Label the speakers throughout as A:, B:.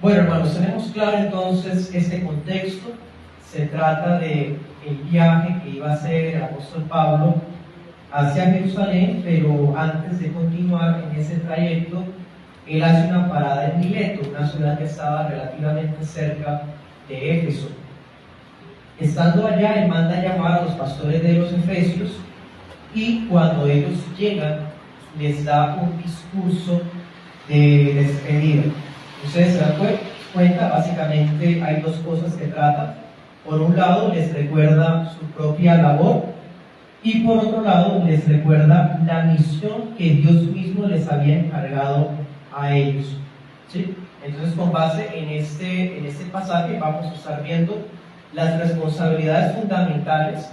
A: Bueno, hermanos, tenemos claro entonces este contexto. Se trata de el viaje que iba a hacer el apóstol Pablo hacia Jerusalén, pero antes de continuar en ese trayecto, él hace una parada en Mileto, una ciudad que estaba relativamente cerca de Éfeso. Estando allá, él manda llamar a los pastores de los efesios y cuando ellos llegan, les da un discurso de despedida. Ustedes se dan cuenta, básicamente hay dos cosas que trata. Por un lado, les recuerda su propia labor y por otro lado, les recuerda la misión que Dios mismo les había encargado a ellos. ¿Sí? Entonces, con base en este pasaje, vamos a estar viendo las responsabilidades fundamentales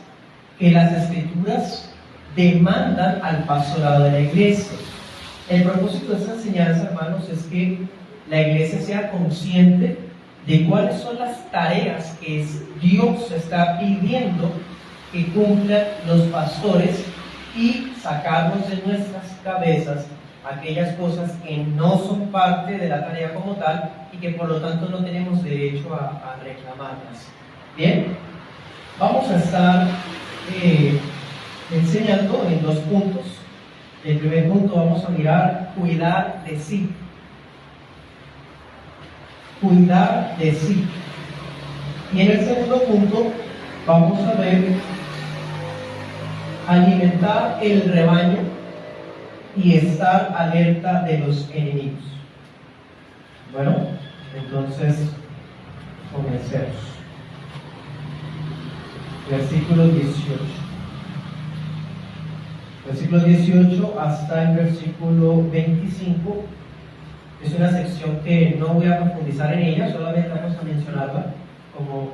A: que las Escrituras demandan al pastorado de la iglesia. El propósito de esta enseñanza, hermanos, es que la iglesia sea consciente de cuáles son las tareas que Dios está pidiendo que cumplan los pastores y sacarnos de nuestras cabezas aquellas cosas que no son parte de la tarea como tal y que por lo tanto no tenemos derecho a reclamarlas. Bien, vamos a estar enseñando en dos puntos. El primer punto vamos a mirar cuidar de sí. Cuidar de sí. Y en el segundo punto vamos a ver alimentar el rebaño y estar alerta de los enemigos. Bueno, entonces comencemos. Versículo 18. Versículo 18 hasta el versículo 25. Es una sección que no voy a profundizar en ella, solamente vamos a mencionarla como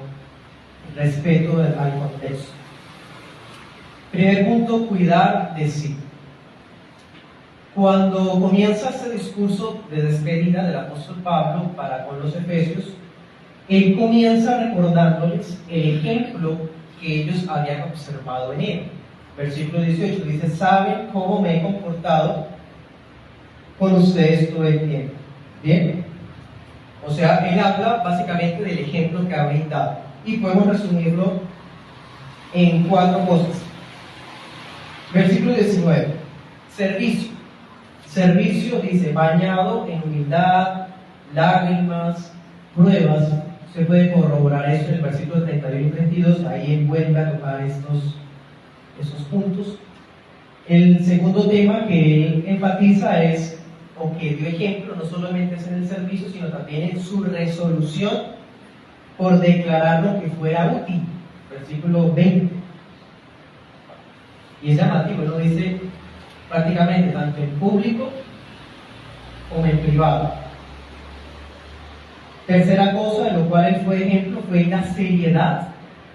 A: respeto al contexto. Primer punto, cuidar de sí. Cuando comienza este discurso de despedida del apóstol Pablo para con los efesios, él comienza recordándoles el ejemplo que ellos habían observado en él. Versículo 18 dice: saben cómo me he comportado con ustedes todo el tiempo. Bien, o sea, él habla básicamente del ejemplo que ha brindado y podemos resumirlo en 4 cosas. Versículo 19, servicio. Servicio dice: bañado en humildad, lágrimas, pruebas. Se puede corroborar eso en el versículo 31 y 32, ahí él vuelve a tocar esos puntos. El segundo tema que él enfatiza es, o que dio ejemplo, no solamente es en el servicio, sino también en su resolución por declarar lo que fuera útil. Versículo 20. Y es llamativo, ¿no? Dice prácticamente tanto en público como en privado. Tercera cosa de lo cual él fue ejemplo fue la seriedad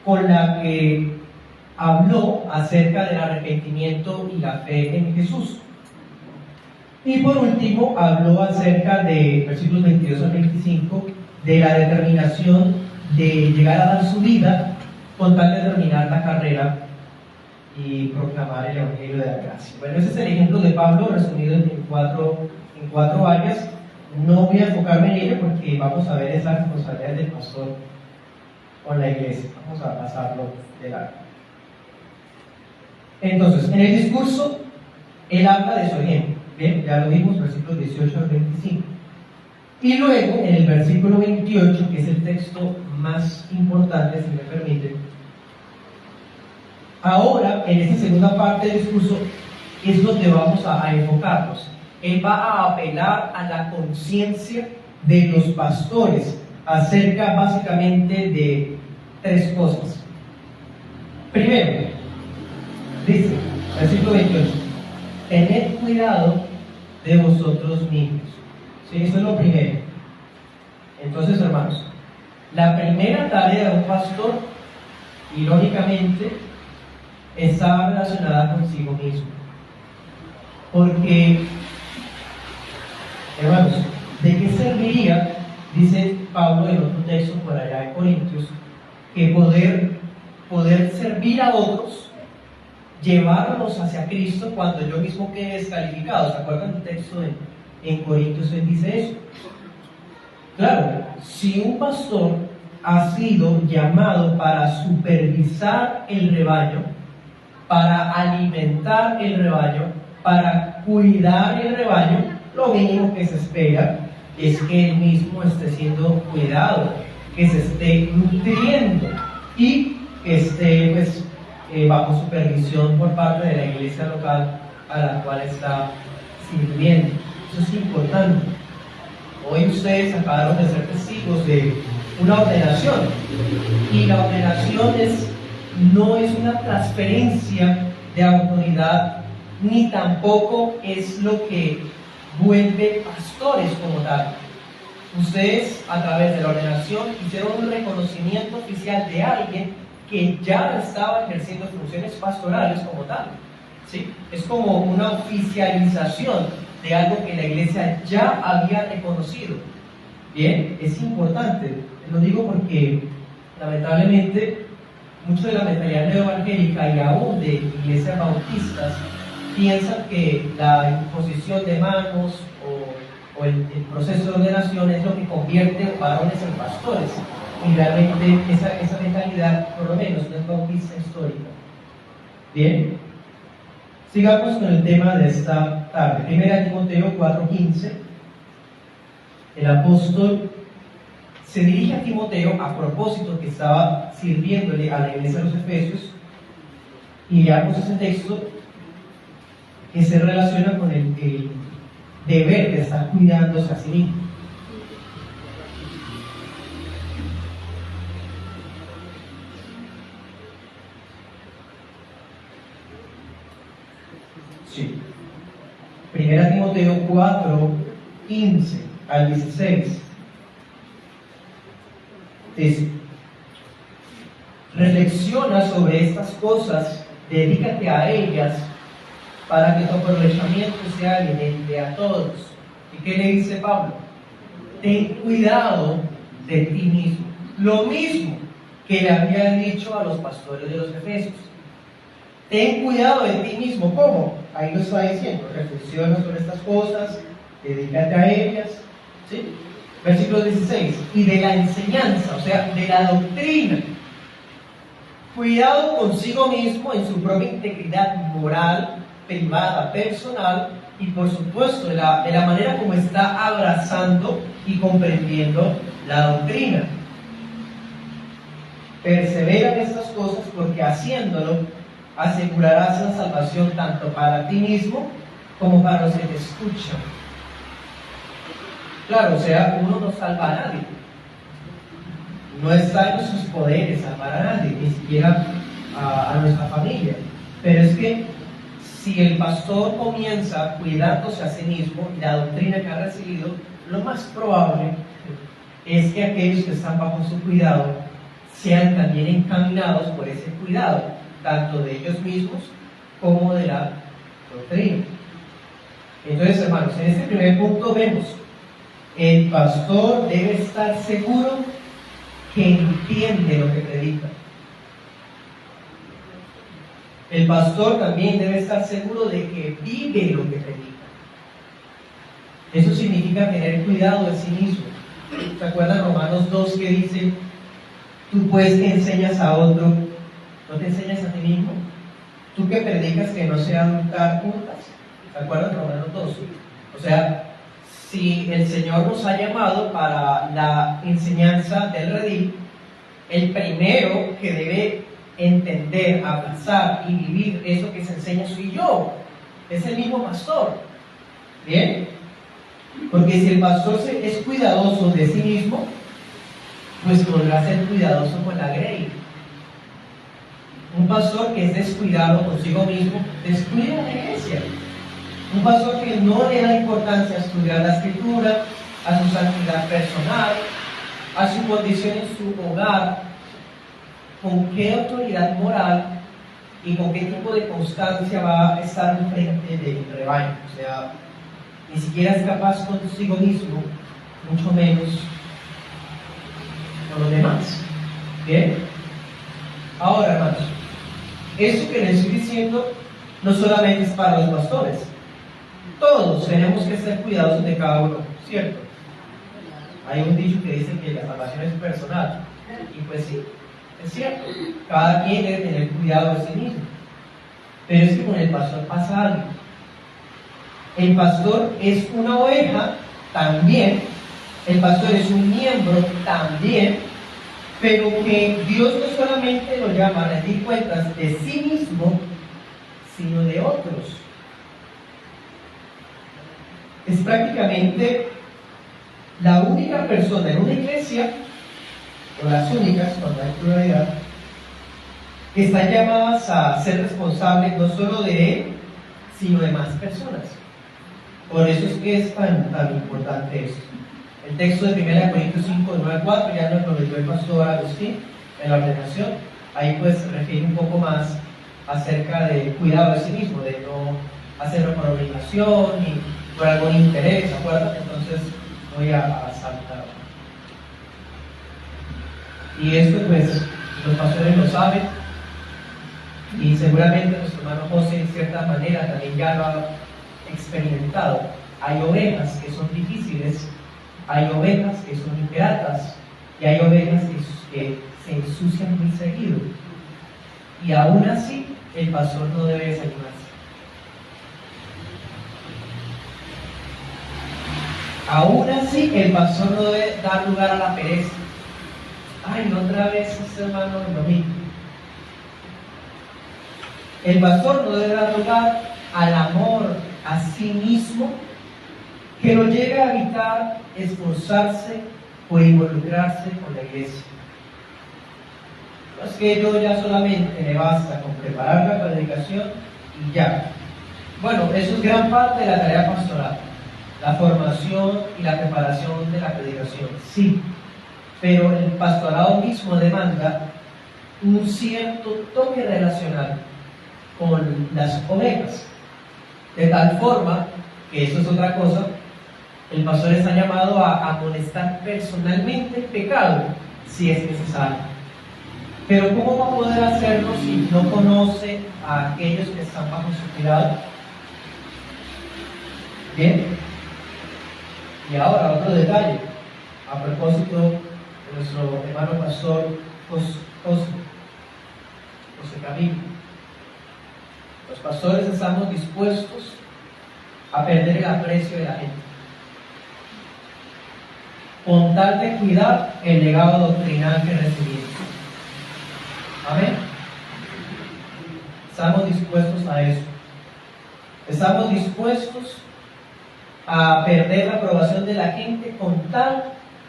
A: con la que habló acerca del arrepentimiento y la fe en Jesús. Y por último, habló acerca de, versículos 22 al 25, de la determinación de llegar a dar su vida con tal de terminar la carrera y proclamar el Evangelio de la gracia. Bueno, ese es el ejemplo de Pablo resumido en cuatro áreas. No voy a enfocarme en ello porque vamos a ver esa responsabilidad del pastor con la iglesia. Vamos a pasarlo de largo. Entonces, en el discurso, él habla de su ejemplo. Bien, ya lo vimos, versículos 18 al 25. Y luego, en el versículo 28, que es el texto más importante, si me permiten, ahora, en esta segunda parte del discurso, es donde vamos a enfocarnos. Él va a apelar a la conciencia de los pastores acerca básicamente de 3 cosas. Primero, dice, versículo 28, tened cuidado de vosotros mismos. ¿Sí? Eso es lo primero. Entonces, hermanos, la primera tarea de un pastor, irónicamente, está relacionada consigo mismo. Porque, hermanos, ¿de qué serviría, dice Pablo en otro texto por allá de Corintios, que poder servir a otros, llevarlos hacia Cristo cuando yo mismo quede descalificado? ¿Se acuerdan del texto en Corintios? Él dice eso. Claro, si un pastor ha sido llamado para supervisar el rebaño, para alimentar el rebaño, para cuidar el rebaño, lo mínimo que se espera es que él mismo esté siendo cuidado, que se esté nutriendo y que esté pues, bajo supervisión por parte de la iglesia local a la cual está sirviendo. Eso es importante. Hoy ustedes acabaron de ser testigos de una ordenación y la ordenación no es una transferencia de autoridad ni tampoco es lo que vuelve pastores como tal. Ustedes a través de la ordenación hicieron un reconocimiento oficial de alguien que ya estaba ejerciendo funciones pastorales como tal. ¿Sí? Es como una oficialización de algo que la iglesia ya había reconocido. Bien, es importante, lo digo porque lamentablemente mucho de la mentalidad neoevangélica y aún de iglesias bautistas piensan que la imposición de manos o el proceso de ordenación es lo que convierte varones en pastores. Y realmente esa mentalidad, por lo menos, no es bautista histórica. Bien, sigamos con el tema de esta tarde. 1 Timoteo 4:15. El apóstol se dirige a Timoteo a propósito que estaba sirviéndole a la iglesia de los Efesios y leamos ese texto que se relaciona con el deber de estar cuidándose a sí mismo. Sí. 1 Timoteo 4:15 al 16. Dice: reflexiona sobre estas cosas, dedícate a ellas, para que tu aprovechamiento sea evidente a todos. ¿Y qué le dice Pablo? Ten cuidado de ti mismo. Lo mismo que le había dicho a los pastores de los Efesios. Ten cuidado de ti mismo. ¿Cómo? Ahí lo está diciendo. Reflexiona sobre estas cosas, dedícate a ellas. ¿Sí? Versículo 16. Y de la enseñanza, o sea, de la doctrina. Cuidado consigo mismo en su propia integridad moral, privada, personal y por supuesto de la manera como está abrazando y comprendiendo la doctrina. Persevera en estas cosas porque haciéndolo asegurarás la salvación tanto para ti mismo como para los que te escuchan. Claro, o sea, uno no salva a nadie. No está en nuestros poderes salvar a nadie, ni siquiera a nuestra familia. Pero es que si el pastor comienza cuidándose a sí mismo y la doctrina que ha recibido, lo más probable es que aquellos que están bajo su cuidado sean también encaminados por ese cuidado, tanto de ellos mismos como de la doctrina. Entonces, hermanos, en este primer punto vemos, el pastor debe estar seguro que entiende lo que predica. El pastor también debe estar seguro de que vive lo que predica. Eso significa tener cuidado de sí mismo. ¿Se acuerdan Romanos 2 que dice, tú pues que enseñas a otro, no te enseñas a ti mismo? Tú que predicas que no sean dar juntas. ¿Se acuerdan Romanos 2? O sea, si el Señor nos ha llamado para la enseñanza del redil, el primero que debe entender, abrazar y vivir eso que se enseña soy yo. Es el mismo pastor. ¿Bien? Porque si el pastor es cuidadoso de sí mismo, pues podrá ser cuidadoso con la grey. Un pastor que es descuidado consigo mismo, descuida la iglesia. Un pastor que no le da importancia a estudiar la escritura, a su santidad personal, a su condición en su hogar, con qué autoridad moral y con qué tipo de constancia va a estar en frente del rebaño. O sea, ni siquiera es capaz consigo mismo, mucho menos con los demás. ¿Bien? Ahora, hermanos, eso que les estoy diciendo no solamente es para los pastores. Todos tenemos que ser cuidadosos de cada uno, ¿cierto? Hay un dicho que dice que la salvación es personal. Y pues sí, es cierto. Cada quien debe tener cuidado de sí mismo. Pero es que con el pastor pasa algo. El pastor es una oveja también. El pastor es un miembro también. Pero que Dios no solamente lo llama a rendir cuentas de sí mismo, sino de otros. Es prácticamente la única persona en una iglesia, o las únicas, cuando hay pluralidad, que están llamadas a ser responsables no solo de él, sino de más personas. Por eso es que es tan importante esto. El texto de 1 Corintios 5, 9 al 4, ya nos lo leyó el pastor Agustín en la ordenación. Ahí pues se refiere un poco más acerca del cuidado de sí mismo, de no hacerlo por obligación ni por algún interés, ¿de acuerdo? Entonces voy a saltar. Y esto pues los pastores lo saben y seguramente nuestro hermano José en cierta manera también ya lo ha experimentado. Hay ovejas que son difíciles, hay ovejas que son ingratas y hay ovejas que se ensucian muy seguido. Y aún así el pastor no debe desanimarse. Aún así el pastor no debe dar lugar a la pereza. Ay, otra vez este hermano lo mismo. El pastor no debe dar lugar al amor a sí mismo que lo lleve a evitar esforzarse o involucrarse con la iglesia. No es que yo ya solamente me basta con preparar la predicación y ya. Bueno, eso es gran parte de la tarea pastoral, la formación y la preparación de la predicación, sí. Pero el pastorado mismo demanda un cierto toque relacional con las ovejas, de tal forma que eso es otra cosa. El pastor está llamado a amonestar personalmente el pecado si es necesario. Pero ¿cómo va a poder hacerlo si no conoce a aquellos que están bajo su cuidado? Bien. Y ahora otro detalle, a propósito de nuestro hermano pastor José Camilo. Los pastores estamos dispuestos a perder el aprecio de la gente, con tal de cuidar el legado doctrinal que recibimos. Amén. Estamos dispuestos a eso. Estamos dispuestos a perder la aprobación de la gente con tal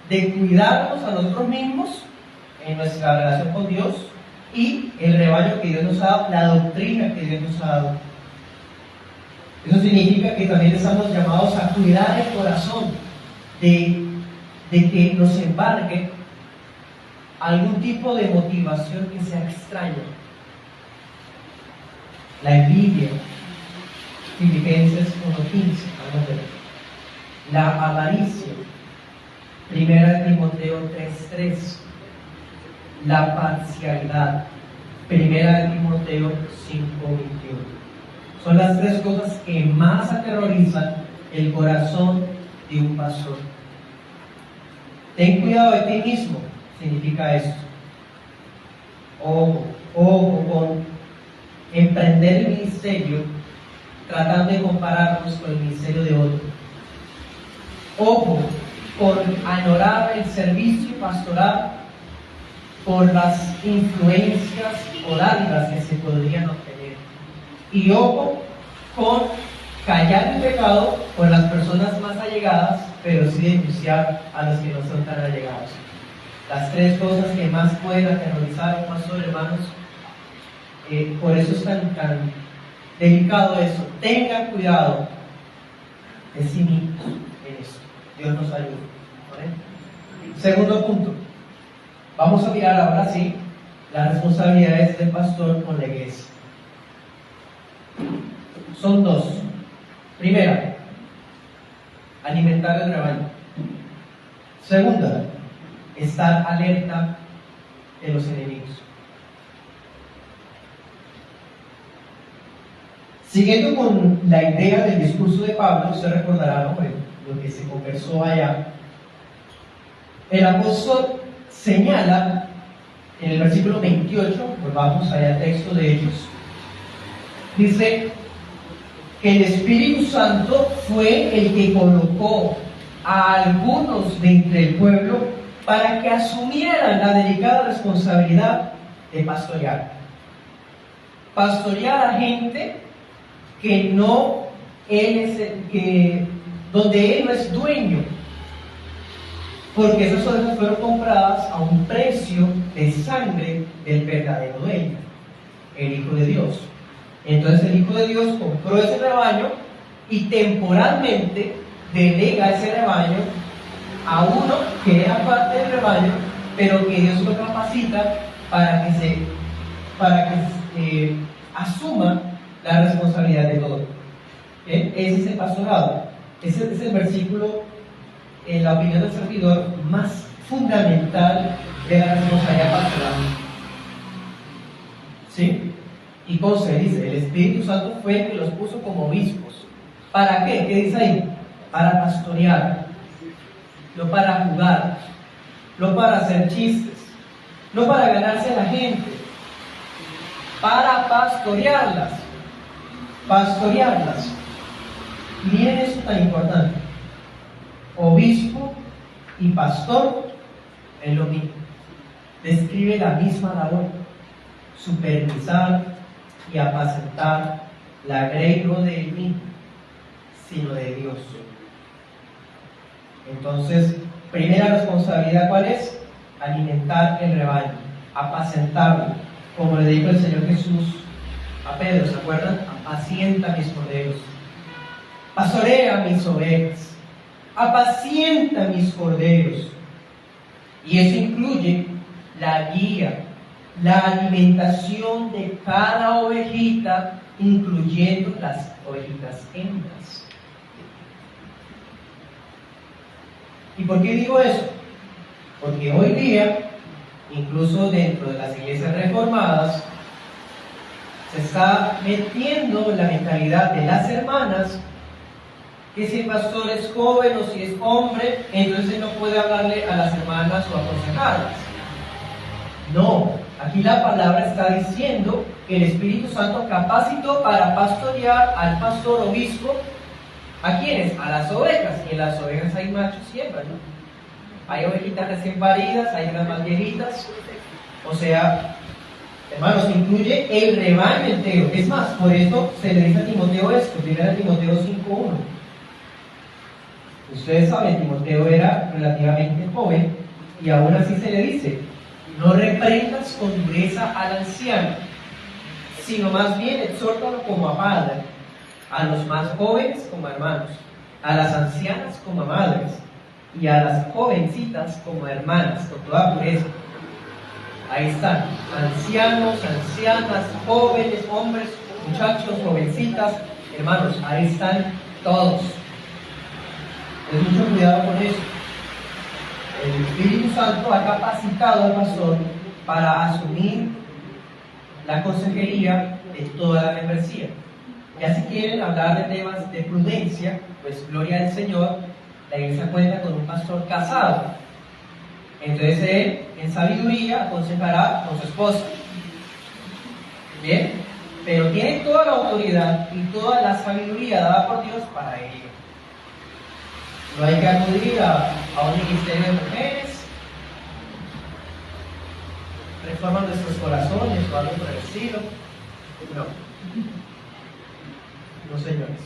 A: de cuidarnos a nosotros mismos en nuestra relación con Dios y el rebaño que Dios nos ha dado, la doctrina que Dios nos ha dado. Eso significa que también estamos llamados a cuidar el corazón de que nos embargue algún tipo de motivación que sea extraña. La envidia, Filipenses 1:15, la avaricia, 1 Timoteo 3:3, la parcialidad, 1 Timoteo 5:21. Son las tres cosas que más aterrorizan el corazón de un pastor. Ten cuidado de ti mismo, significa esto. Ojo con emprender el ministerio tratando de compararnos con el ministerio de otro. Ojo con añorar el servicio pastoral por las influencias o dádivas que se podrían obtener. Y ojo con callar el pecado por las personas más allegadas, pero sí denunciar a los que no son tan allegados. Las tres cosas que más pueden aterrorizar a un pastor, hermanos. Por eso es tan delicado eso. Tengan cuidado de sí mismos en eso. Dios nos ayude. ¿Vale? Segundo punto. Vamos a mirar ahora sí las responsabilidades del pastor con la iglesia. Son dos. Primera, alimentar el rebaño. Segunda, estar alerta de los enemigos. Siguiendo con la idea del discurso de Pablo, se recordará, ¿no?, lo que se conversó allá. El apóstol señala en el versículo 28, volvamos allá al texto de Hechos, dice que el Espíritu Santo fue el que colocó a algunos de entre el pueblo para que asumieran la delicada responsabilidad de pastorear. Pastorear a gente que no él es el que, donde él no es dueño, porque esas ovejas fueron compradas a un precio de sangre del verdadero dueño, el Hijo de Dios. Entonces el Hijo de Dios compró ese rebaño y temporalmente delega ese rebaño a uno que era parte del rebaño, pero que Dios lo capacita para que asuma la responsabilidad de todo. Ese es el pastorado. Ese es el versículo, en la opinión del servidor, más fundamental de la responsabilidad pastoral. ¿Sí? Y conste, dice, el Espíritu Santo fue el que los puso como obispos. ¿Para qué? ¿Qué dice ahí? Para pastorear, no para jugar, no para hacer chistes, no para ganarse a la gente, para pastorearlas. Pastorearlas. Miren eso tan importante. Obispo y pastor es lo mismo. Describe la misma labor: supervisar y apacentar la grey no de él mismo, sino de Dios. Entonces, primera responsabilidad, ¿cuál es? Alimentar el rebaño, apacentarlo, como le dijo el Señor Jesús a Pedro, ¿se acuerdan? Apacienta mis corderos, pastorea mis ovejas, apacienta mis corderos. Y eso incluye la guía, la alimentación de cada ovejita, incluyendo las ovejitas hembras. ¿Y por qué digo eso? Porque hoy día, incluso dentro de las iglesias reformadas, se está metiendo en la mentalidad de las hermanas que si el pastor es joven o si es hombre, entonces no puede hablarle a las hermanas o aconsejarlas. No, aquí la palabra está diciendo que el Espíritu Santo capacitó para pastorear al pastor obispo. ¿A quiénes? A las ovejas. Y en las ovejas hay machos y hembras, ¿no? Hay ovejitas recién paridas, hay unas más viejitas. O sea, hermanos, incluye el rebaño entero. Es más, por eso se le dice a Timoteo esto, 1 Timoteo 5:1. Ustedes saben, Timoteo era relativamente joven y aún así se le dice: no reprendas con dureza al anciano, sino más bien exhórtalo como a padre, a los más jóvenes como a hermanos, a las ancianas como a madres, y a las jovencitas como a hermanas, con toda pureza. Ahí están, ancianos, ancianas, jóvenes, hombres, muchachos, jovencitas, hermanos, ahí están todos. Ten mucho cuidado con eso. El Espíritu Santo ha capacitado al pastor para asumir la consejería de toda la membresía. Ya si quieren hablar de temas de prudencia, pues gloria al Señor, la iglesia cuenta con un pastor casado. Entonces él, en sabiduría, aconsejará con su esposa. Bien, pero tiene toda la autoridad y toda la sabiduría dada por Dios para ello. No hay que acudir a un ministerio de mujeres, reforman nuestros corazones o algo por el estilo. No, señores.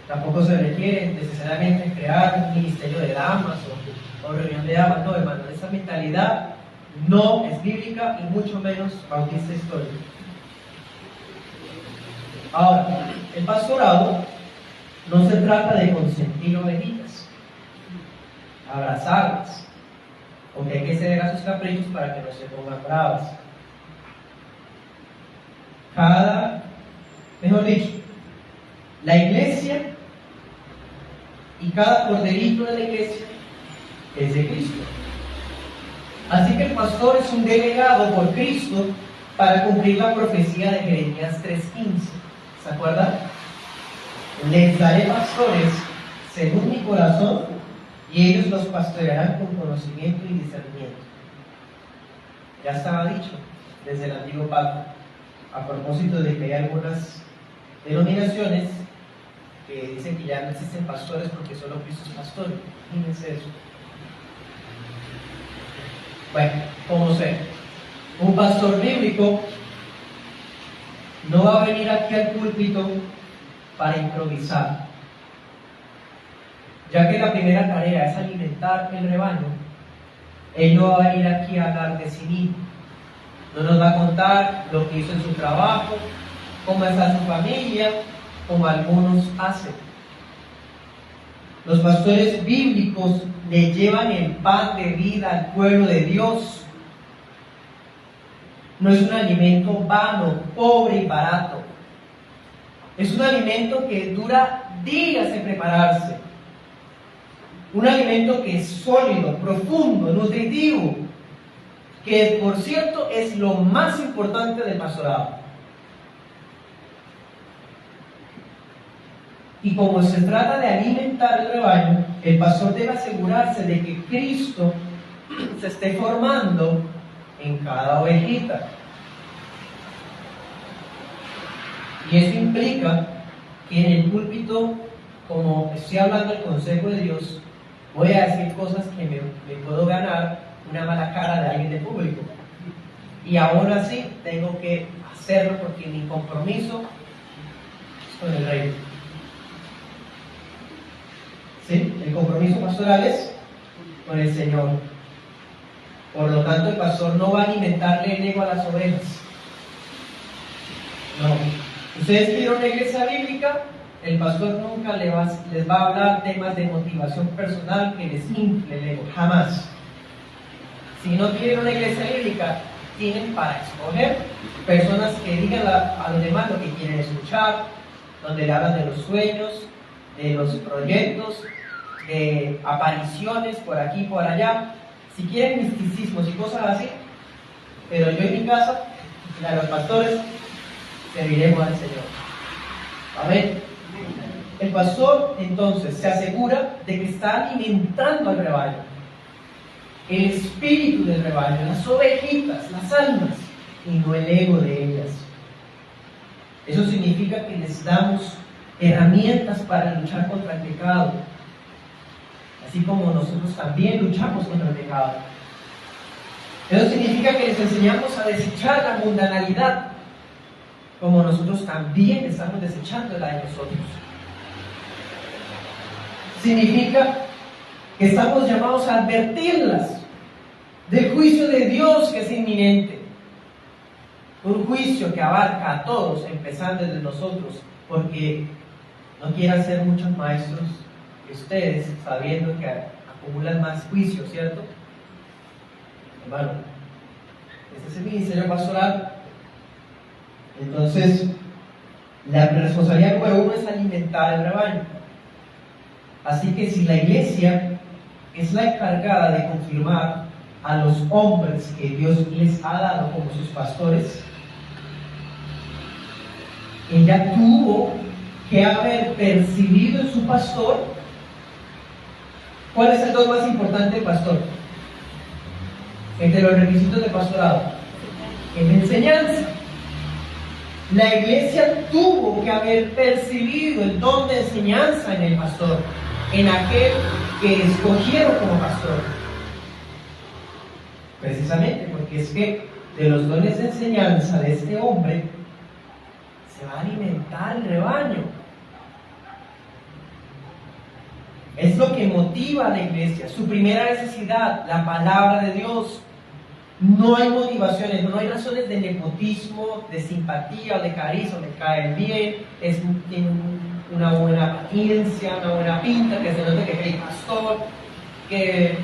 A: Tampoco se requiere necesariamente crear un ministerio de damas o reunión de damas. No, hermano, esa mentalidad no es bíblica y mucho menos bautista histórica. Ahora, el pastorado no se trata de consentir ovejitas, abrazarlas, o que hay que ceder a sus caprichos para que no se pongan bravas. Mejor dicho, la iglesia y cada corderito de la iglesia es de Cristo. Así que el pastor es un delegado por Cristo para cumplir la profecía de Jeremías 3:15. ¿Se acuerdan? Les daré pastores según mi corazón y ellos los pastorearán con conocimiento y discernimiento. Ya estaba dicho desde el antiguo pacto, a propósito de que hay algunas denominaciones que dicen que ya no existen pastores porque solo Cristo es pastor. Fíjense eso. Bueno, como sea, un pastor bíblico no va a venir aquí al púlpito para improvisar, ya que la primera tarea es alimentar el rebaño. Él no va a venir aquí a hablar de sí mismo, no nos va a contar lo que hizo en su trabajo, cómo está su familia, como algunos hacen. Los pastores bíblicos le llevan el pan de vida al pueblo de Dios. No es un alimento vano, pobre y barato. Es un alimento que dura días en prepararse. Un alimento que es sólido, profundo, nutritivo, que por cierto es lo más importante del pastorado. Y como se trata de alimentar el rebaño, el pastor debe asegurarse de que Cristo se esté formando en cada ovejita. Y eso implica que en el púlpito, como estoy hablando del consejo de Dios, voy a decir cosas que me puedo ganar una mala cara de alguien de público. Y aún así tengo que hacerlo porque mi compromiso es con el reino. ¿Sí? El compromiso pastoral es con el Señor. Por lo tanto, el pastor no va a alimentarle el ego a las ovejas. No. Ustedes quieren una iglesia bíblica, el pastor nunca les va a hablar temas de motivación personal que les infle el ego, jamás. Si no quieren una iglesia bíblica, tienen para escoger personas que digan a los demás lo que quieren escuchar, donde le hablan de los sueños, de los proyectos, de apariciones por aquí y por allá. Si quieren misticismos y cosas así, pero yo en mi casa, y a los pastores, serviremos al Señor. Amén. El pastor entonces se asegura de que está alimentando al rebaño, el espíritu del rebaño, las ovejitas, las almas, y no el ego de ellas. Eso significa que les damos herramientas para luchar contra el pecado, así como nosotros también luchamos contra el pecado. Eso significa que les enseñamos a desechar la mundanalidad, como nosotros también estamos desechándola de nosotros. Significa que estamos llamados a advertirlas del juicio de Dios que es inminente. Un juicio que abarca a todos, empezando desde nosotros, porque no quieran ser muchos maestros que ustedes, sabiendo que acumulan más juicios, ¿cierto? Hermano, este es el ministerio pastoral. Entonces, la responsabilidad número 1 es alimentar el rebaño. Así que si la iglesia es la encargada de confirmar a los hombres que Dios les ha dado como sus pastores, ella tuvo que haber percibido en su pastor. ¿Cuál es el don más importante del pastor? Entre los requisitos del pastorado, en la enseñanza. La iglesia tuvo que haber percibido el don de enseñanza en el pastor, en aquel que escogieron como pastor. Precisamente porque es que de los dones de enseñanza de este hombre se va a alimentar el rebaño. Es lo que motiva a la iglesia, su primera necesidad, la palabra de Dios. No hay motivaciones, no hay razones de nepotismo, de simpatía o de carisma, me cae bien, tiene una buena apariencia, una buena pinta, que se note que es pastor, que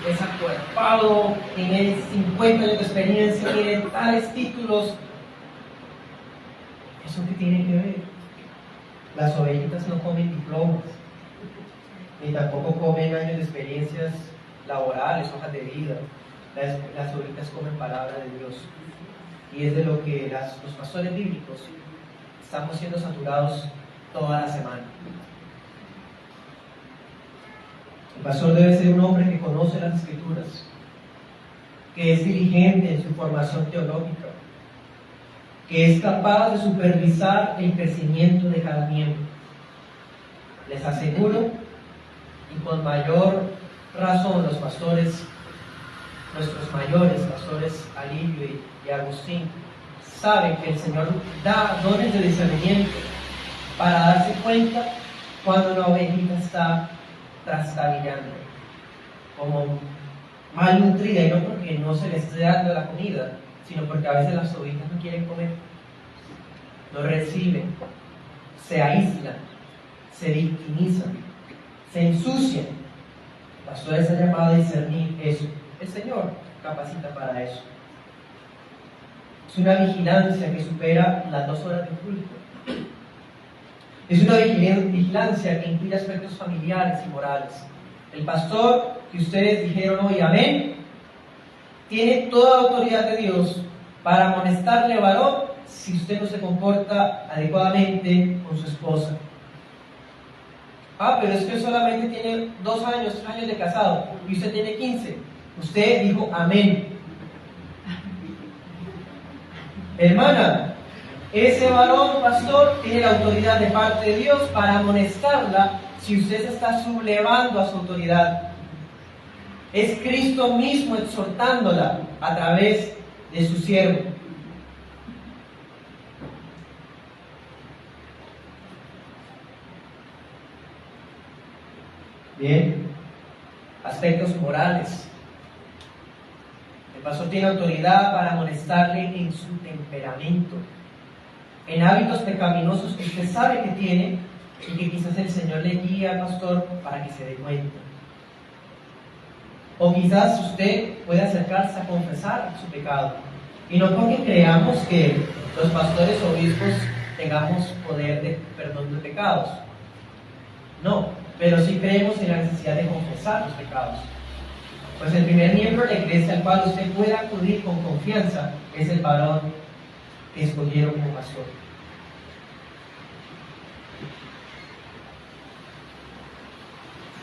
A: es acuerpado, tiene 50 años de experiencia, tiene tales títulos. ¿Eso qué tiene que ver? Las ovejitas no comen diplomas, ni tampoco comen años de experiencias laborales, hojas de vida. Las ovejitas comen palabra de Dios. Y es de lo que los pastores bíblicos estamos siendo saturados toda la semana. El pastor debe ser un hombre que conoce las Escrituras, que es diligente en su formación teológica, que es capaz de supervisar el crecimiento de cada miembro. Les aseguro, y con mayor razón los pastores, nuestros mayores pastores Alivio y Agustín, saben que el Señor da dones de discernimiento para darse cuenta cuando una ovejita está trastabillando, como mal nutrida, y no porque no se le esté dando la comida, sino porque a veces las ovejas no quieren comer, no reciben, se aíslan, se victimizan, se ensucian. El pastor está llamado a discernir eso. El Señor capacita para eso. Es una vigilancia que supera las 2 horas de culto. Es una vigilancia que incluye aspectos familiares y morales. El pastor que ustedes dijeron hoy, amén, tiene toda autoridad de Dios para amonestarle a varón si usted no se comporta adecuadamente con su esposa. Pero es que solamente tiene 2 años, 3 años de casado y usted tiene 15. Usted dijo amén. Hermana, ese varón pastor tiene la autoridad de parte de Dios para amonestarla si usted se está sublevando a su autoridad. Es Cristo mismo exhortándola a través de su siervo. Bien, aspectos morales. El pastor tiene autoridad para amonestarle en su temperamento, en hábitos pecaminosos que usted sabe que tiene y que quizás el Señor le guía al pastor para que se dé cuenta. O quizás usted puede acercarse a confesar su pecado. Y no porque creamos que los pastores o obispos tengamos poder de perdón de pecados. No, pero sí creemos en la necesidad de confesar los pecados. Pues el primer miembro de la iglesia al cual usted puede acudir con confianza es el varón que escogieron como pastor.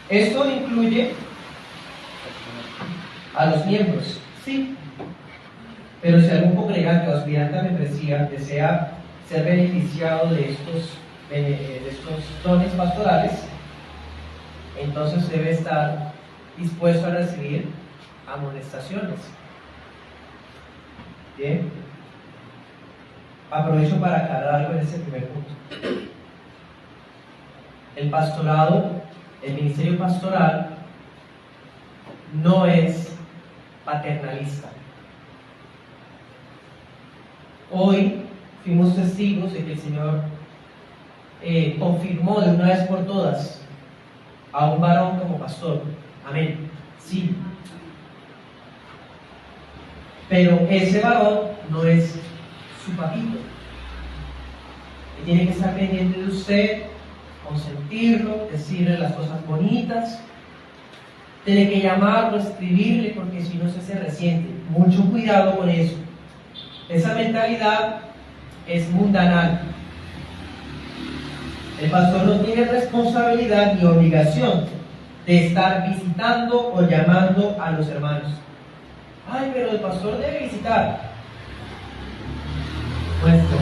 A: Esto incluye a los miembros, sí. Pero si algún congregante o aspirante a membresía desea ser beneficiado de estos dones pastorales, entonces debe estar dispuesto a recibir amonestaciones. Bien. Aprovecho para aclarar algo en ese primer punto. El pastorado, el ministerio pastoral, no es paternalista. Hoy fuimos testigos de que el Señor confirmó de una vez por todas a un varón como pastor. Amén. Sí. Pero ese varón no es su papito. Él tiene que estar pendiente de usted, consentirlo, decirle las cosas bonitas. Tiene que llamarlo, escribirle, porque si no se resiente. Mucho cuidado con eso. Esa mentalidad es mundanal. El pastor no tiene responsabilidad ni obligación de estar visitando o llamando a los hermanos. Ay, pero el pastor debe visitar. Nuestro.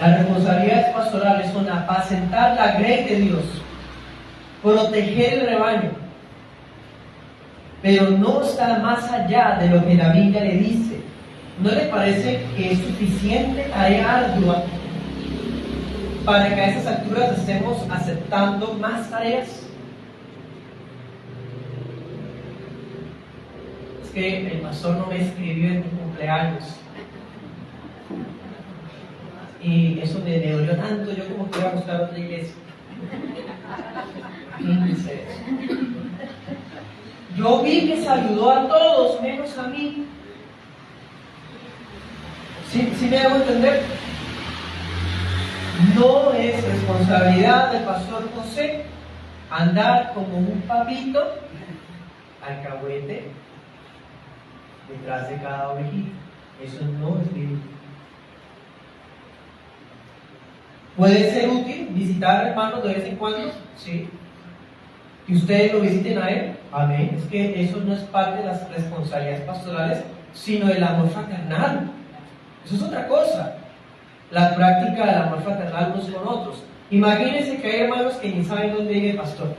A: Las responsabilidades pastorales son apacentar la grey de Dios, proteger el rebaño, pero no está más allá de lo que la Biblia le dice. ¿No le parece que es suficiente tarea ardua para que a esas alturas estemos aceptando más tareas? Es que el pastor no me escribió en mi cumpleaños y eso me dolió tanto, yo como que iba a buscar otra iglesia. ¿Quién dice eso? Yo vi que saludó a todos, menos a mí. ¿Sí me hago entender? No es responsabilidad del pastor José andar como un papito alcahuete detrás de cada ovejita. Eso no es bíblico. ¿Puede ser útil visitar hermanos de vez en cuando? Sí. Que ustedes lo visiten a Él, amén. Es que eso no es parte de las responsabilidades pastorales, sino del amor fraternal. Eso es otra cosa. La práctica del amor fraternal unos con otros. Imagínense que hay hermanos que ni saben dónde vive el pastor.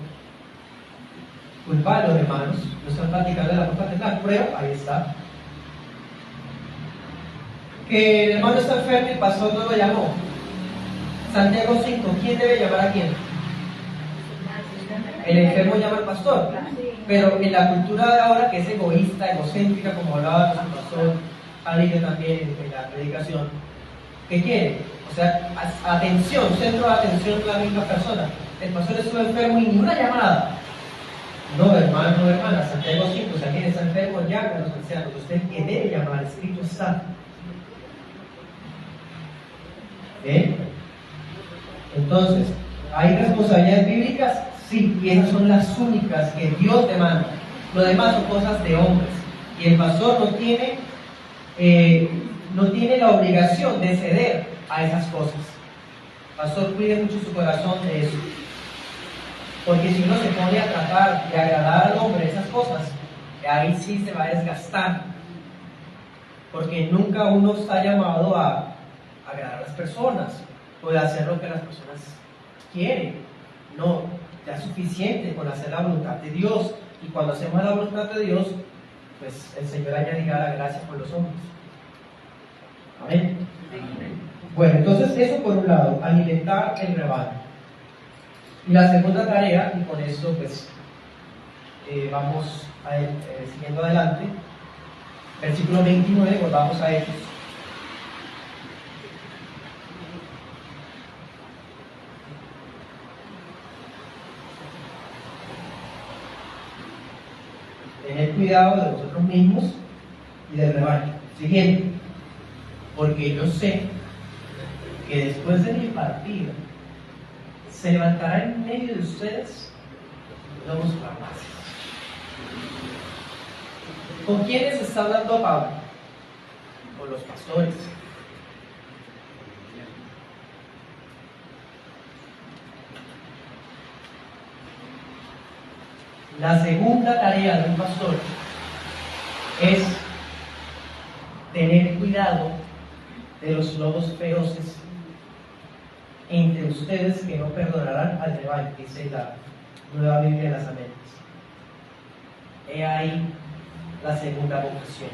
A: Culpa de los hermanos, no están practicando el amor fraternal. Prueba, ahí está. Que el hermano está enfermo y el pastor no lo llamó. Santiago 5, ¿quién debe llamar a quién? El enfermo llama al pastor. Pero en la cultura de ahora, que es egoísta, egocéntrica, como hablaba nuestro pastor Alillo también en la predicación, ¿qué quiere? O sea, atención, centro de atención de la misma persona. El pastor estuvo enfermo y ni una llamada. No, hermano, no, hermana, Santiago 5, si alguien está enfermo, llame a los ancianos. Usted que debe llamar, escrito está. Entonces, ¿hay responsabilidades bíblicas? Sí, y esas son las únicas que Dios demanda. Lo demás son cosas de hombres. Y el pastor no tiene la obligación de ceder a esas cosas. El pastor cuide mucho su corazón de eso. Porque si uno se pone a tratar de agradar al hombre esas cosas, ahí sí se va a desgastar. Porque nunca uno está llamado a agradar a las personas o de hacer lo que las personas quieren. No, ya es suficiente con hacer la voluntad de Dios. Y cuando hacemos la voluntad de Dios, pues el Señor añadirá la gracia por los hombres. Amén. Bueno, entonces eso por un lado, alimentar el rebaño. Y la segunda tarea, y con esto pues vamos a ir siguiendo adelante, versículo 29, volvamos a Hechos. Tener cuidado de vosotros mismos y del rebaño. Siguiente, porque yo sé que después de mi partida se levantará en medio de ustedes lobos rapaces. ¿Con quiénes está hablando Pablo? Con los pastores. La segunda tarea de un pastor es tener cuidado de los lobos feroces entre ustedes que no perdonarán al rebaño, dice la Nueva Biblia de las Américas. He ahí la segunda vocación.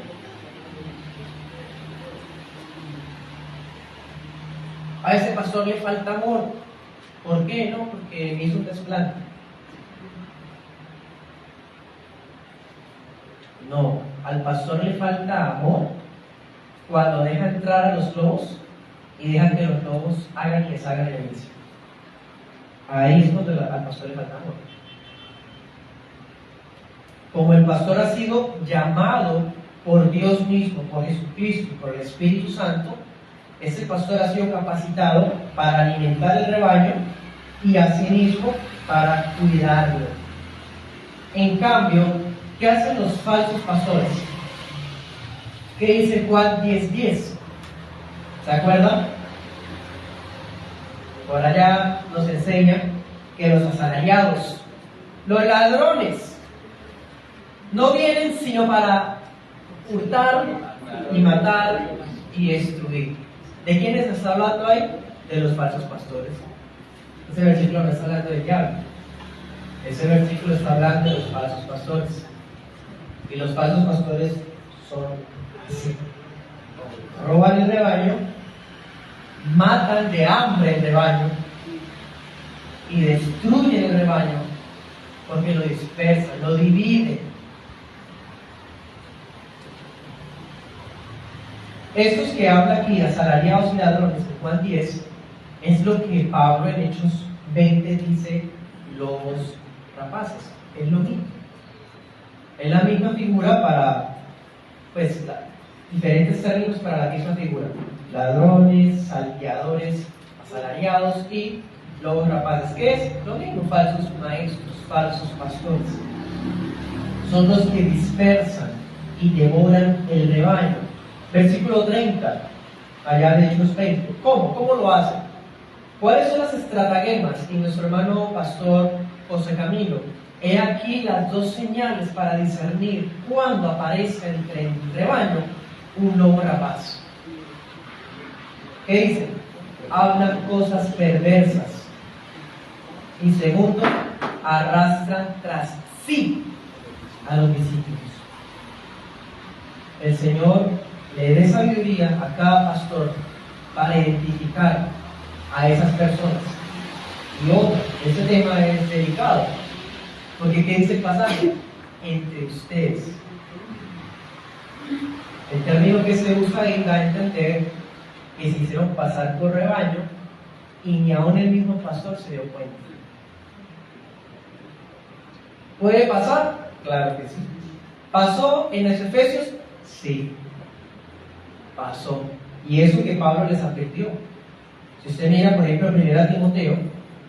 A: A ese pastor le falta amor. ¿Por qué? No, porque me hizo un desplante. No, al pastor le falta amor cuando deja entrar a los lobos y deja que los lobos hagan y les hagan el inicio. Ahí es cuando al pastor le falta amor. Como el pastor ha sido llamado por Dios mismo, por Jesucristo, por el Espíritu Santo, ese pastor ha sido capacitado para alimentar el rebaño y asimismo para cuidarlo. En cambio, ¿qué hacen los falsos pastores? ¿Qué dice Juan 10:10? ¿Se acuerdan? Por allá nos enseña que los asalariados, los ladrones, no vienen sino para hurtar y matar y destruir. ¿De quiénes está hablando ahí? De los falsos pastores. Ese versículo no está hablando del diablo. Ese versículo está hablando de los falsos pastores. Y los falsos pastores son así. Roban el rebaño, matan de hambre el rebaño y destruyen el rebaño porque lo dispersan, lo dividen. Estos que habla aquí, asalariados y ladrones, en Juan 10, es lo que Pablo en Hechos 20 dice lobos rapaces. Es lo mismo. Es la misma figura para, pues, diferentes términos para la misma figura. Ladrones, salteadores, asalariados y lobos rapaces. ¿Qué es? Lo mismo, falsos maestros, falsos pastores. Son los que dispersan y devoran el rebaño. Versículo 30, allá de Hechos 20. ¿Cómo? ¿Cómo lo hacen? ¿Cuáles son las estratagemas? Y nuestro hermano pastor José Camilo He aquí las dos señales para discernir cuándo aparece entre el rebaño un lobo rapaz. ¿Qué dicen? Hablan cosas perversas. Y segundo, arrastran tras sí a los discípulos. El Señor le dé sabiduría a cada pastor para identificar a esas personas. Y ojo, este tema es delicado, porque ¿qué dice el pasaje? Entre ustedes. El término que se usa ahí da a entender que se hicieron pasar por rebaño y ni aún el mismo pastor se dio cuenta. ¿Puede pasar? Claro que sí. ¿Pasó en los Efesios? Sí, pasó. Y eso que Pablo les advirtió. Si usted mira, por ejemplo, 1 Timoteo,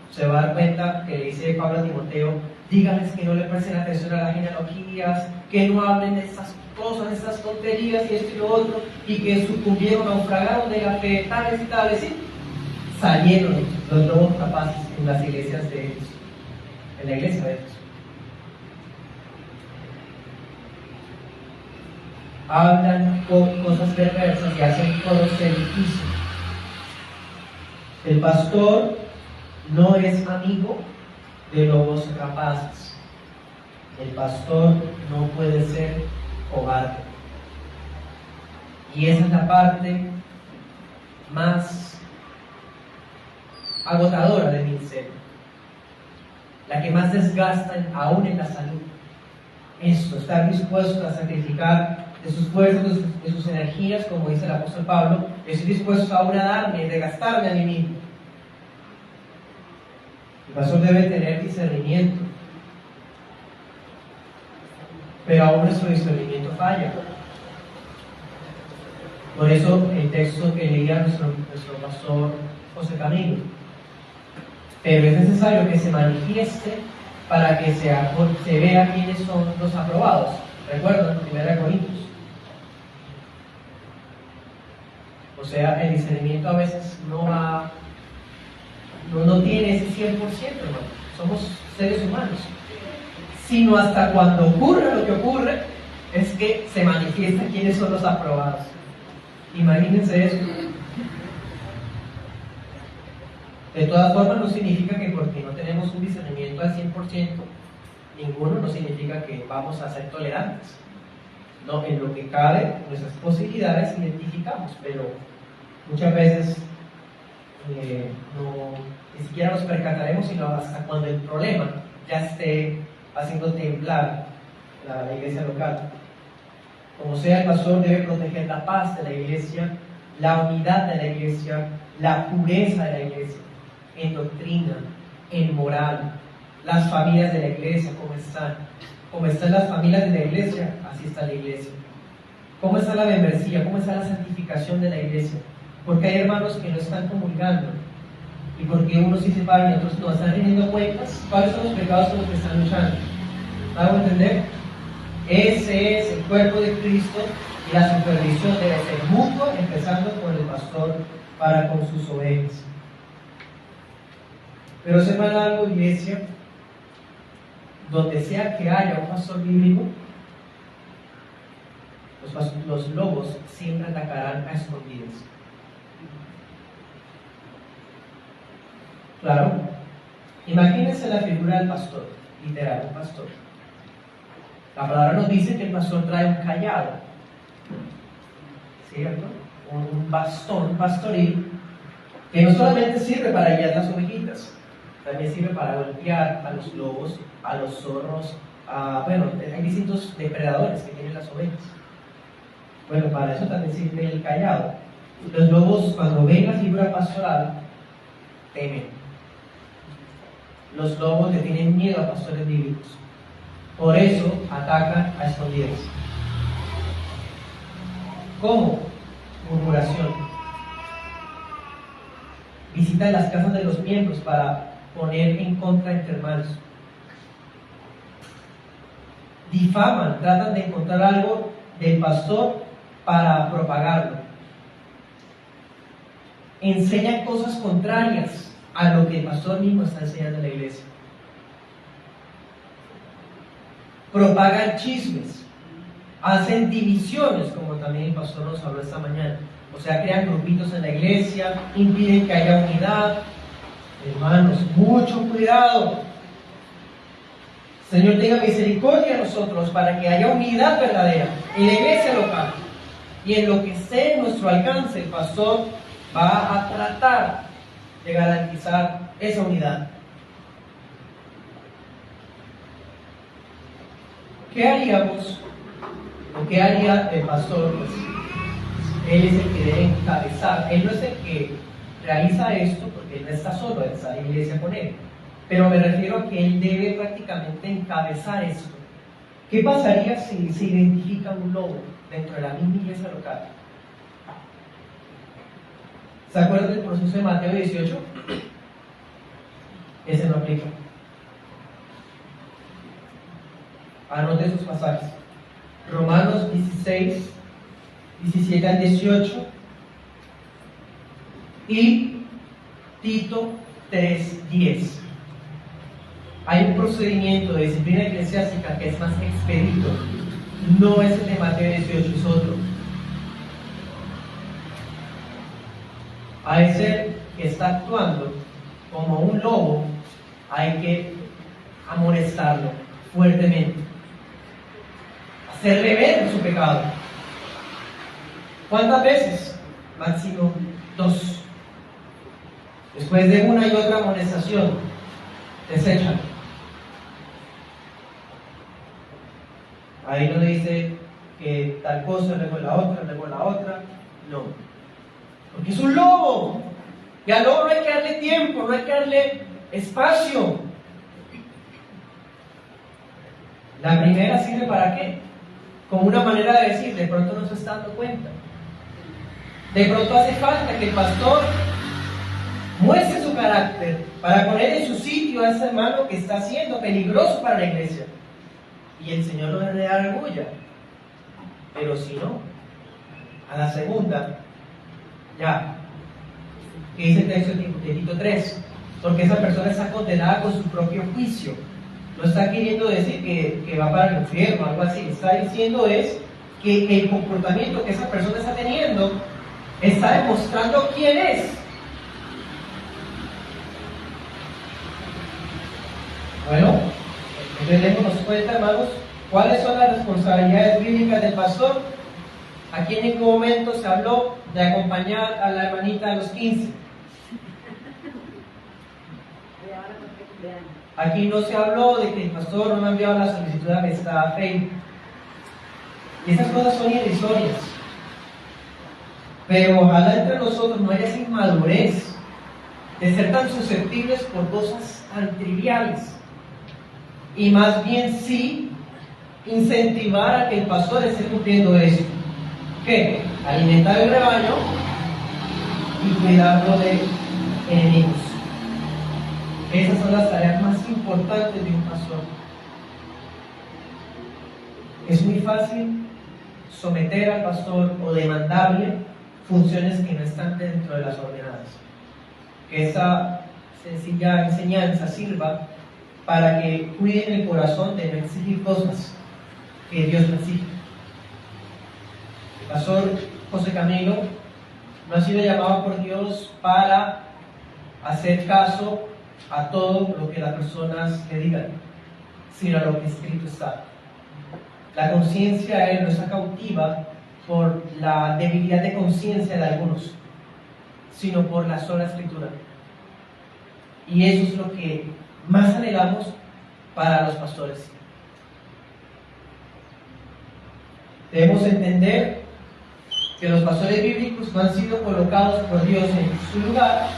A: se va a dar cuenta que le dice Pablo a Timoteo: díganles que no le presten atención a las genealogías, que no hablen de estas cosas, de estas tonterías y esto y lo otro, y que sucumbieron, naufragaron de la fe, tales y tales, ¿sí? Salieron los lobos rapaces en las iglesias de ellos, en la iglesia de ellos. Hablan cosas perversas y hacen proselitismo. El pastor no es amigo de lobos rapaces. El pastor no puede ser cobarde. Y esa es la parte más agotadora del ministerio, la que más desgasta aún en la salud. Esto, estar dispuesto a sacrificar de sus fuerzas, de sus energías, como dice el apóstol Pablo: estoy dispuesto aún a darme, de gastarme a mí mismo. El pastor debe tener discernimiento, pero aún nuestro discernimiento falla. Por eso el texto que leía nuestro pastor José Camilo: pero es necesario que se manifieste para que se vea quiénes son los aprobados. ¿Recuerdan? 1 Corintios. O sea, el discernimiento a veces no tiene ese 100%, hermano. Somos seres humanos. Sino hasta cuando ocurre lo que ocurre, es que se manifiesta quiénes son los aprobados. Imagínense eso. De todas formas, no significa que porque no tenemos un discernimiento al 100%, ninguno no significa que vamos a ser tolerantes. No, en lo que cabe, nuestras posibilidades identificamos, pero muchas veces ni siquiera nos percataremos, sino hasta cuando el problema ya esté haciendo temblar la iglesia local. Como sea, el pastor debe proteger la paz de la iglesia, la unidad de la iglesia, la pureza de la iglesia, en doctrina, en moral. Las familias de la iglesia, ¿cómo están? Como están las familias de la iglesia, así está la iglesia. ¿Cómo está la membresía? ¿Cómo está la santificación de la iglesia? Porque hay hermanos que no están comulgando, y porque unos sí se paran y otros no. ¿Están teniendo cuentas? ¿Cuáles son los pecados con los que están luchando? ¿Hago entender? Ese es el cuerpo de Cristo, y la supervisión debe ser mutua, empezando con el pastor para con sus ovejas. Pero sepan algo, iglesia: donde sea que haya un pastor bíblico, los lobos siempre atacarán a escondidas. Claro, imagínense la figura del pastor, literal, un pastor. La palabra nos dice que el pastor trae un cayado, ¿cierto? Un bastón, un pastoril, que no solamente sirve para guiar las ovejitas, también sirve para golpear a los lobos, a los zorros, hay distintos depredadores que tienen las ovejas. Bueno, para eso también sirve el cayado. Los lobos, cuando ven la figura pastoral, temen. Los lobos le tienen miedo a pastores bíblicos. Por eso atacan a escondidas. ¿Cómo? Murmuración. Visitan las casas de los miembros para poner en contra entre hermanos. Difaman, tratan de encontrar algo del pastor para propagarlo. Enseñan cosas contrarias a lo que el pastor mismo está enseñando en la iglesia. propagan chismes, hacen divisiones, como también el pastor nos habló esta mañana. O sea, crean grupitos en la iglesia, impiden que haya unidad. Hermanos, mucho cuidado. Señor, tenga misericordia de nosotros para que haya unidad verdadera en la iglesia local. Y en lo que esté en nuestro alcance, el pastor va a tratar de garantizar esa unidad. ¿Qué haríamos? ¿O qué haría el pastor? Pues, él es el que debe encabezar. Él no es el que realiza esto porque él no está solo, está en la iglesia con él. Pero me refiero a que él debe prácticamente encabezar esto. ¿Qué pasaría si se identifica un lobo dentro de la misma iglesia local? ¿Se acuerdan del proceso de Mateo 18? Ese no aplica. Anote sus pasajes. Romanos 16, 17 al 18 y Tito 3, 10. Hay un procedimiento de disciplina eclesiástica que es más expedito. No es el de Mateo 18, es otro. A ese que está actuando como un lobo, hay que amonestarlo fuertemente, hacerle ver su pecado. ¿Cuántas veces? Máximo 2. Después de una y otra amonestación, deséchalo. Ahí no dice que tal cosa, luego la otra. No. Porque es un lobo. Y al lobo no hay que darle tiempo, no hay que darle espacio. La primera sirve para qué? Como una manera de decir, de pronto no se está dando cuenta. De pronto hace falta que el pastor muestre su carácter para poner en su sitio a ese hermano que está siendo peligroso para la iglesia. Y el Señor no le da orgullo. Pero si no, a la segunda, ya, que dice el texto de Tito 3, porque esa persona está condenada con su propio juicio. No está queriendo decir que va para el infierno o algo así. Está diciendo es que el comportamiento que esa persona está teniendo está demostrando quién es. Bueno, entonces démonos cuenta, hermanos, cuáles son las responsabilidades bíblicas del pastor. Aquí en ningún momento se habló de acompañar a la hermanita a los 15. Aquí no se habló de que el pastor no ha enviado la solicitud de amistad a Facebook. Y esas cosas son irrisorias. Pero ojalá entre nosotros no haya esa inmadurez de ser tan susceptibles por cosas tan triviales. Y más bien sí incentivar a que el pastor esté cumpliendo eso. ¿Qué? Alimentar el rebaño y cuidarlo de enemigos. Esas son las tareas más importantes de un pastor. Es muy fácil someter al pastor o demandarle funciones que no están dentro de las ordenadas. Que esa sencilla enseñanza sirva para que cuiden el corazón de no exigir cosas que Dios no exige. El pastor José Camilo no ha sido llamado por Dios para hacer caso a todo lo que las personas le digan, sino a lo que escrito está. La conciencia de él no está cautiva por la debilidad de conciencia de algunos, sino por la sola escritura. Y eso es lo que más anhelamos para los pastores. Debemos entender que los pastores bíblicos no han sido colocados por Dios en su lugar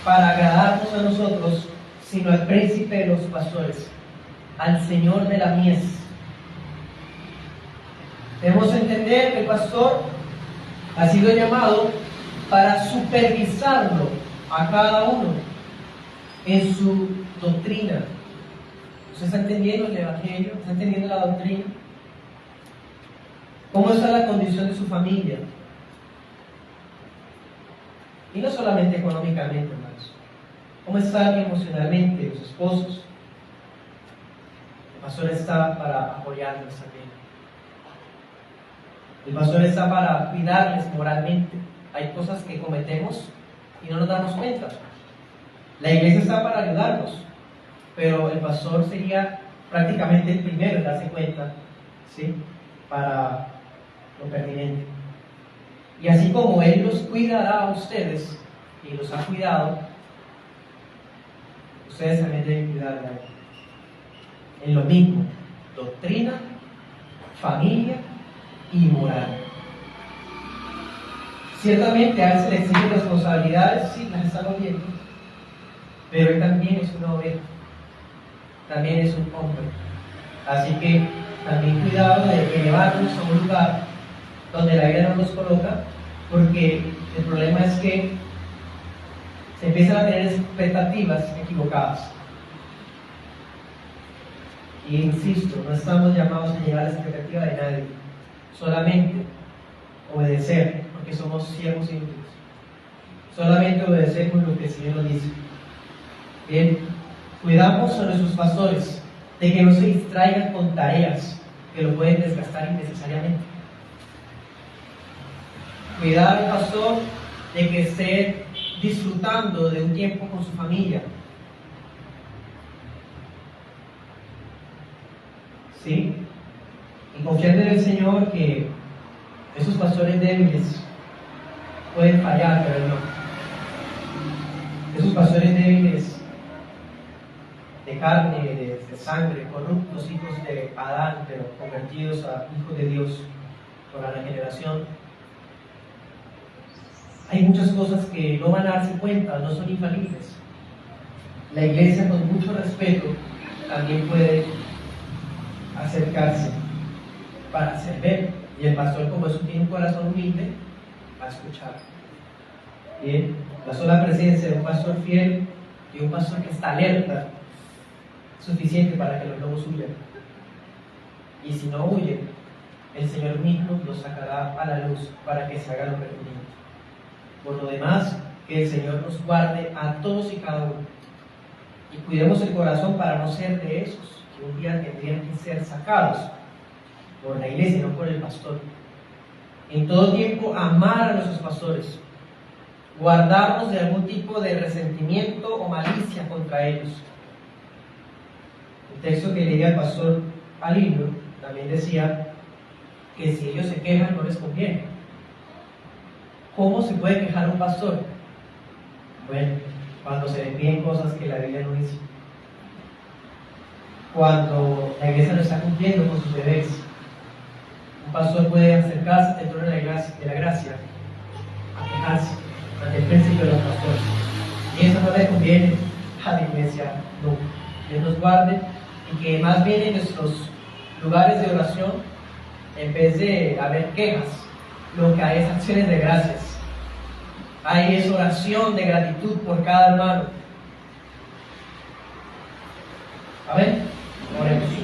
A: para agradarnos a nosotros, sino al príncipe de los pastores, al Señor de la mies. Debemos entender que el pastor ha sido llamado para supervisarlo a cada uno en su doctrina. ¿Usted está entendiendo el Evangelio? ¿Está entendiendo la doctrina? ¿Cómo está la condición de su familia? Y no solamente económicamente, hermanos. ¿Cómo están emocionalmente los esposos? El pastor está para apoyarnos también. El pastor está para cuidarles moralmente. Hay cosas que cometemos y no nos damos cuenta. La iglesia está para ayudarnos, pero el pastor sería prácticamente el primero en darse cuenta, ¿sí? Para lo pertinente. Y así como Él los cuidará a ustedes y los ha cuidado, ustedes también deben cuidarle a Él. En lo mismo, doctrina, familia y moral. Ciertamente a Él se le exigen responsabilidades, sí, las estamos viendo, pero Él también es una oveja, también es un hombre. Así que también cuidado de elevarnos a un lugar donde la vida no nos coloca, porque el problema es que se empiezan a tener expectativas equivocadas. Y insisto, no estamos llamados a llegar a la expectativa de nadie, solamente obedecer, porque somos siervos inútiles. Solamente obedecemos lo que el Señor nos dice. Bien, cuidamos a nuestros pastores de que no se distraigan con tareas que lo pueden desgastar innecesariamente. Cuidar al pastor de que esté disfrutando de un tiempo con su familia. ¿Sí? Y confiar en el Señor que esos pastores débiles pueden fallar, pero no. Esos pastores débiles de carne, de sangre, corruptos, hijos de Adán, pero convertidos a hijos de Dios por la regeneración. Hay muchas cosas que no van a darse cuenta, no son infalibles. La iglesia, con mucho respeto, también puede acercarse para servir. Y el pastor, como eso tiene un corazón humilde, va a escuchar. Bien, la sola presencia de un pastor fiel y un pastor que está alerta es suficiente para que los lobos huyan. Y si no huyen, el Señor mismo los sacará a la luz para que se haga lo pertinente. Por lo demás, que el Señor nos guarde a todos y cada uno. Y cuidemos el corazón para no ser de esos que un día tendrían que ser sacados por la iglesia, no por el pastor. En todo tiempo, amar a nuestros pastores. Guardarnos de algún tipo de resentimiento o malicia contra ellos. El texto que leía el pastor Alilio también decía que si ellos se quejan no les conviene. ¿Cómo se puede quejar un pastor? Bueno, cuando se le piden cosas que la Biblia no dice. Cuando la iglesia no está cumpliendo con sus deberes. Un pastor puede acercarse al trono de la gracia a quejarse ante el principio de los pastores. Y eso no le conviene a la iglesia nunca. Dios nos guarde y que más bien en nuestros lugares de oración, en vez de haber quejas, lo que hay es acciones de gracias. Hay es oración de gratitud por cada hermano. Amén. Oremos.